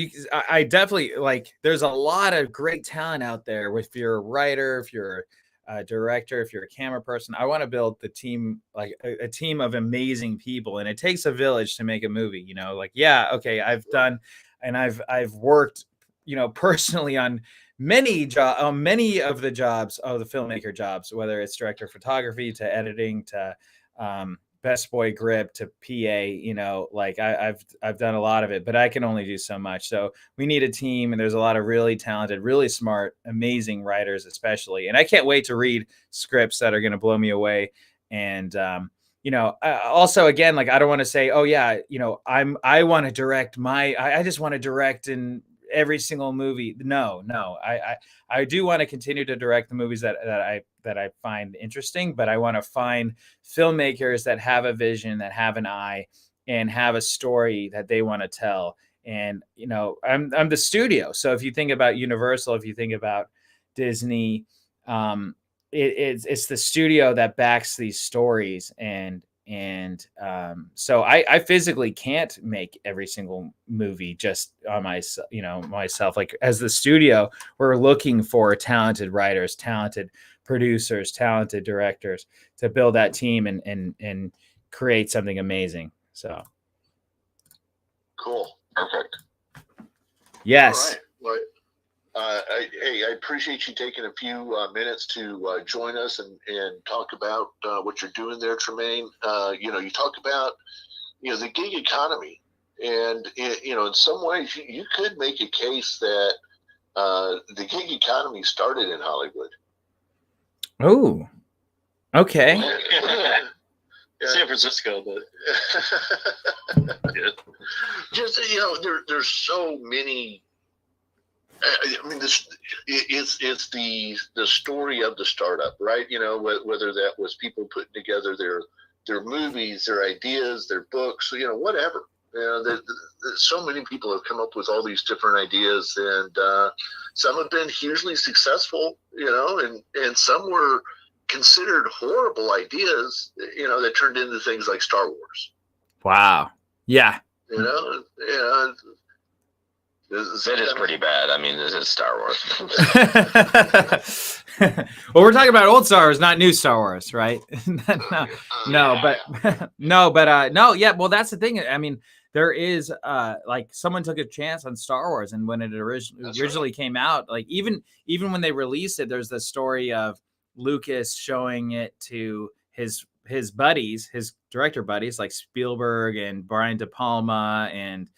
I definitely, like, there's a lot of great talent out there. If you're a writer, if you're a director, if you're a camera person, I want to build the team, like a team of amazing people. And it takes a village to make a movie. Like, yeah, okay, I've done, and I've worked, personally on many of the jobs, the filmmaker jobs, whether it's director of photography to editing to best boy grip to PA, like I've done a lot of it, but I can only do so much. So we need a team, and there's a lot of really talented, really smart, amazing writers, especially. And I can't wait to read scripts that are going to blow me away. And, also again, like, I don't want to say, oh yeah, I want to direct I just want to direct in every single movie. No, I do want to continue to direct the movies that I find interesting, but I want to find filmmakers that have a vision, that have an eye, and have a story that they want to tell. And I'm the studio. So if you think about Universal, if you think about Disney, it's the studio that backs these stories. So I physically can't make every single movie just on myself. Like, as the studio, we're looking for talented writers, talented producers, talented directors to build that team and create something amazing. So cool. Perfect. Yes. All right. I appreciate you taking a few minutes to join us and talk about what you're doing there, Tremaine. You talk about, the gig economy, and, in some ways you could make a case that the gig economy started in Hollywood. Oh, okay. Yeah. San Francisco, but yeah. Just, there's so many. I mean, this it's the story of the startup, right? Whether that was people putting together their movies, their ideas, their books, whatever. There's so many people have come up with all these different ideas, and some have been hugely successful, and some were considered horrible ideas, that turned into things like Star Wars. Wow. Yeah. It is pretty bad. I mean, this is Star Wars. Well, we're talking about old Star Wars, not new Star Wars, right? No. Yeah. Well, that's the thing. I mean, there is like, someone took a chance on Star Wars, and when it originally came out, like, even when they released it, there's the story of Lucas showing it to his buddies, his director buddies, like Spielberg and Brian De Palma, and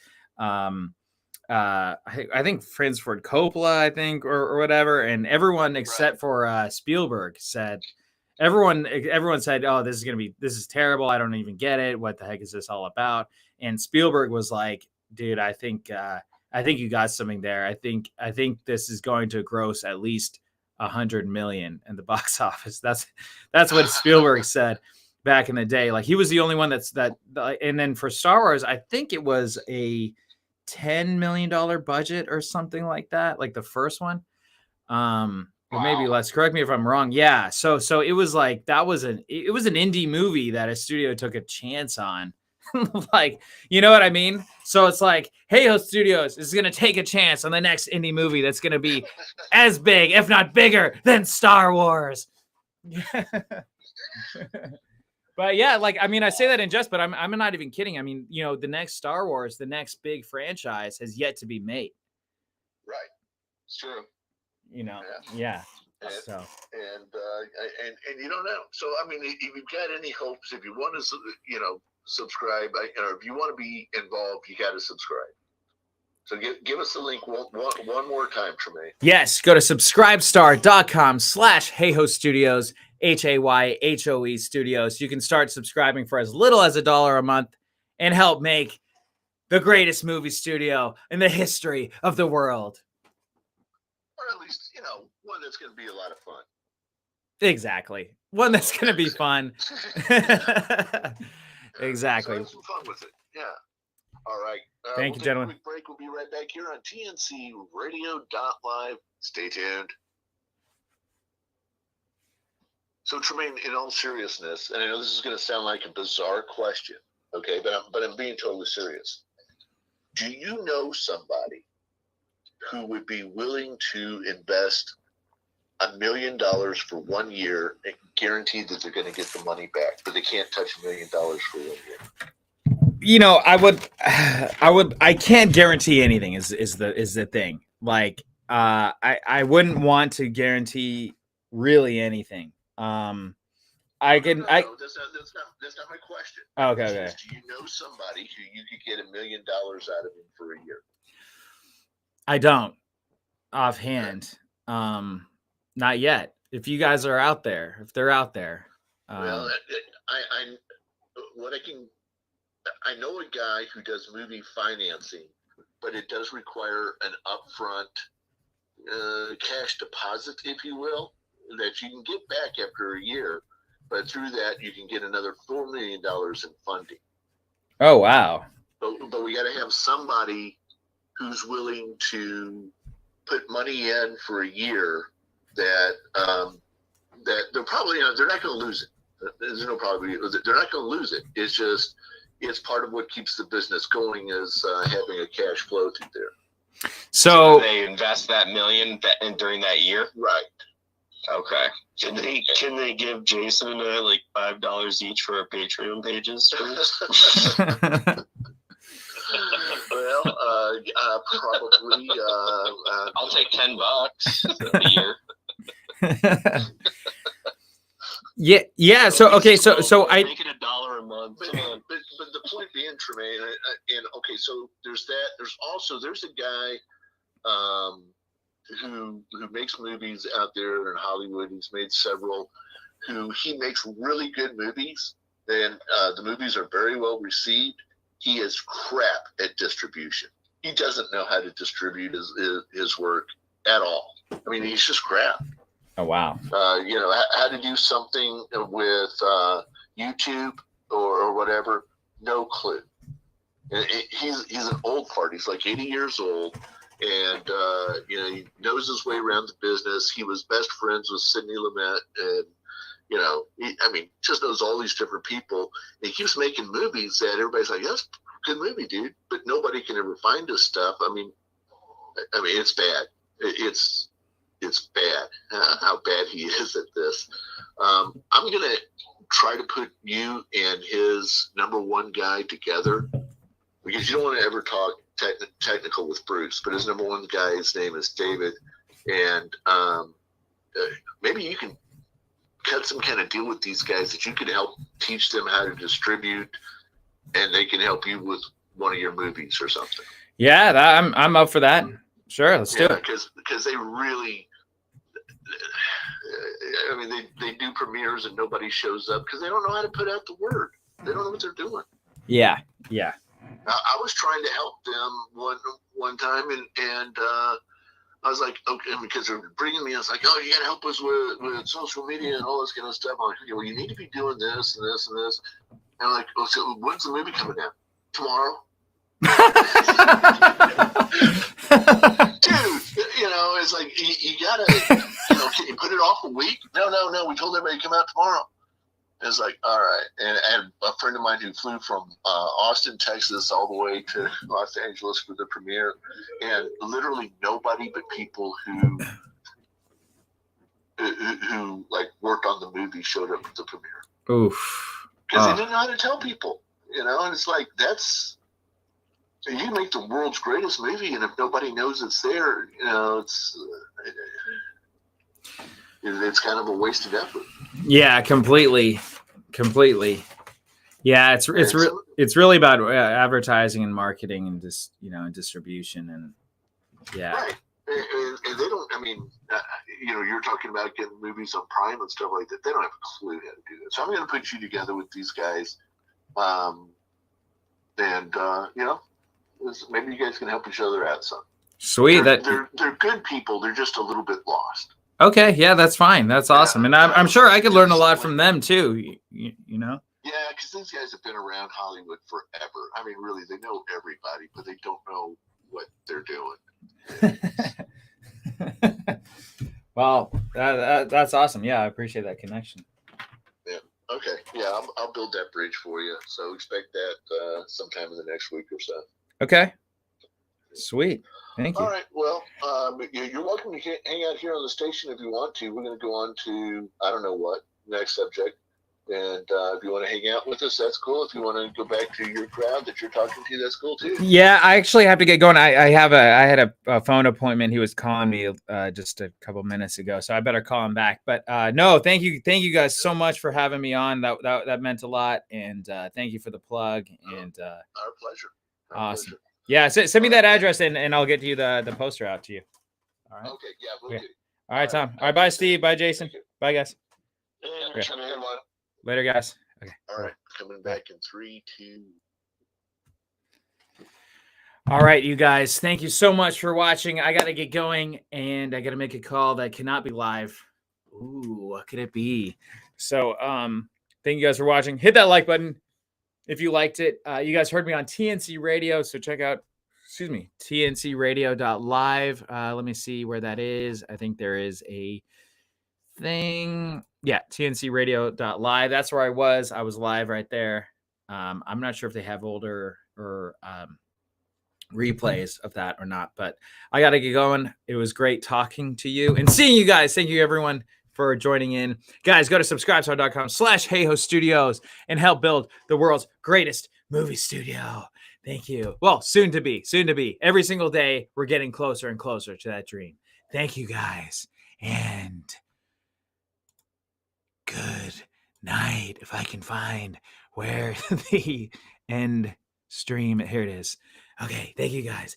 I think Francis Ford Coppola, I think, or whatever, and everyone except for Spielberg said, everyone said, oh, this is terrible. I don't even get it. What the heck is this all about? And Spielberg was like, dude, I think you got something there. I think this is going to gross at least 100 million in the box office. That's what Spielberg said back in the day. Like, he was the only one that. And then for Star Wars, I think it was a $10 million budget or something like that, like the first one, or maybe less. Correct me if I'm wrong. Yeah. So it was like, it was an indie movie that a studio took a chance on. Like, you know what I mean? So it's like, Hey Ho Studios is going to take a chance on the next indie movie that's going to be as big, if not bigger, than Star Wars. But yeah, like, I mean, I say that in jest, but I'm not even kidding. I mean, the next Star Wars, the next big franchise, has yet to be made. Right. It's true. Yeah. And, So. And you don't know. So, I mean, if you've got any hopes, if you want to, subscribe, or if you want to be involved, you got to subscribe. So give us the link one more time, Tremaine. Yes, go to subscribestar.com/HeyHo Studios, HAYHOE Studios. You can start subscribing for as little as $1 a month and help make the greatest movie studio in the history of the world. Or at least, one that's going to be a lot of fun. Exactly. One that's going to be fun. Exactly. So have some fun with it. Yeah. All right. Thank you, gentlemen. Quick break. We'll be right back here on TNC Radio.live. Stay tuned. So, Tremaine, in all seriousness, and I know this is going to sound like a bizarre question, okay, but I'm being totally serious. Do you know somebody who would be willing to invest $1 million for 1 year and guarantee that they're going to get the money back, but they can't touch $1 million for 1 year? I can't guarantee anything is the thing. Like, I wouldn't want to guarantee really anything. No, that's not my question. Okay. Do you know somebody who you could get $1 million out of him for a year? I don't offhand. Not yet. If you guys are out there, if they're out there. Well, I know a guy who does movie financing, but it does require an upfront cash deposit, if you will, that you can get back after a year. But through that, you can get another $4 million in funding. Oh, wow. But we got to have somebody who's willing to put money in for a year that they're probably they're not going to lose it. There's no probability they're not going to lose it. It's just it's part of what keeps the business going is having a cash flow through there. So they invest that $1 million during that year, right? Okay. Can they give Jason and I like $5 each for our Patreon pages? Well, probably. I'll take $10 a year. Yeah. So okay. So I make it $1 a month. But the point being, Tremaine, and okay, so there's that. There's a guy who makes movies out there in Hollywood. He's made several. He makes really good movies, and the movies are very well received. He is crap at distribution. He doesn't know how to distribute his work at all. I mean, he's just crap. Oh, wow. How to do something with YouTube or whatever, no clue. He's an old fart. He's like 80 years old, and he knows his way around the business. He was best friends with Sidney Lumet, and just knows all these different people. And he keeps making movies that everybody's like, "That's a good movie, dude," but nobody can ever find his stuff. I mean, it's bad. It's bad how bad he is at this. I'm gonna try to put you and his number one guy together, because you don't want to ever talk technical with Bruce, but his number one guy, his name is David, and maybe you can cut some kind of deal with these guys that you could help teach them how to distribute, and they can help you with one of your movies or something. Yeah, I'm up for that. Sure, let's do it. Because they really, they do premieres and nobody shows up because they don't know how to put out the word. They don't know what they're doing. Yeah. I was trying to help them one time, and I was like, okay, because they're bringing me, I was like, oh, you got to help us with social media and all this kind of stuff. I'm like, okay, well, you need to be doing this and this and this. And I'm like, oh, so when's the movie coming out? Tomorrow? Dude, it's like, you got to, can you put it off a week? No, we told everybody to come out tomorrow. It's like, all right. And a friend of mine who flew from Austin, Texas, all the way to Los Angeles for the premiere, and literally nobody but people who like worked on the movie showed up at the premiere. Oof. Because they didn't know how to tell people, and it's like, you can make the world's greatest movie, and if nobody knows it's there, it's kind of a wasted effort. Yeah, completely. Yeah, it's really about advertising and marketing and just and distribution, and yeah. Right, and they don't. I mean, you're talking about getting movies on Prime and stuff like that. They don't have a clue how to do that. So I'm going to put you together with these guys, maybe you guys can help each other out some. Sweet. They're good people. They're just a little bit lost. Okay, yeah, that's fine. That's awesome, and I'm sure I could learn a lot from them too. You know. Yeah, because these guys have been around Hollywood forever. I mean, really, they know everybody, but they don't know what they're doing. Well, that's awesome. Yeah, I appreciate that connection. Yeah. Okay. Yeah, I'll build that bridge for you. So expect that sometime in the next week or so. Okay. Sweet. Thank you. All right. Well, you're welcome to hang out here on the station if you want to. We're going to go on to, I don't know what, next subject. And if you want to hang out with us, that's cool. If you want to go back to your crowd that you're talking to, that's cool too. Yeah, I actually have to get going. I had a phone appointment. He was calling me just a couple minutes ago, so I better call him back. But no, thank you guys so much for having me on. That meant a lot, and thank you for the plug. And our pleasure. Awesome. Pleasure. Yeah, send me that address and I'll get you the poster out to you. All right. Okay. Yeah. We'll do. All right, Tom. All right. Bye, Steve. Bye, Jason. Bye, guys. Yeah. Later, guys. Okay. All right. Coming back in 3, 2. All right, you guys. Thank you so much for watching. I got to get going and I got to make a call that cannot be live. Ooh, what could it be? So, thank you guys for watching. Hit that like button if you liked it. You guys heard me on TNC Radio, so check out, tncradio.live. Let me see where that is. I think there is a thing. Yeah, tncradio.live. That's where I was. I was live right there. I'm not sure if they have older or replays of that or not, but I got to get going. It was great talking to you and seeing you guys. Thank you, everyone, for joining in. Guys, go to subscribestar.com/HeyHoStudios and help build the world's greatest movie studio. Thank you. Well, soon to be. Every single day, we're getting closer and closer to that dream. Thank you, guys. And good night. If I can find where the end stream, here it is. Okay, thank you, guys.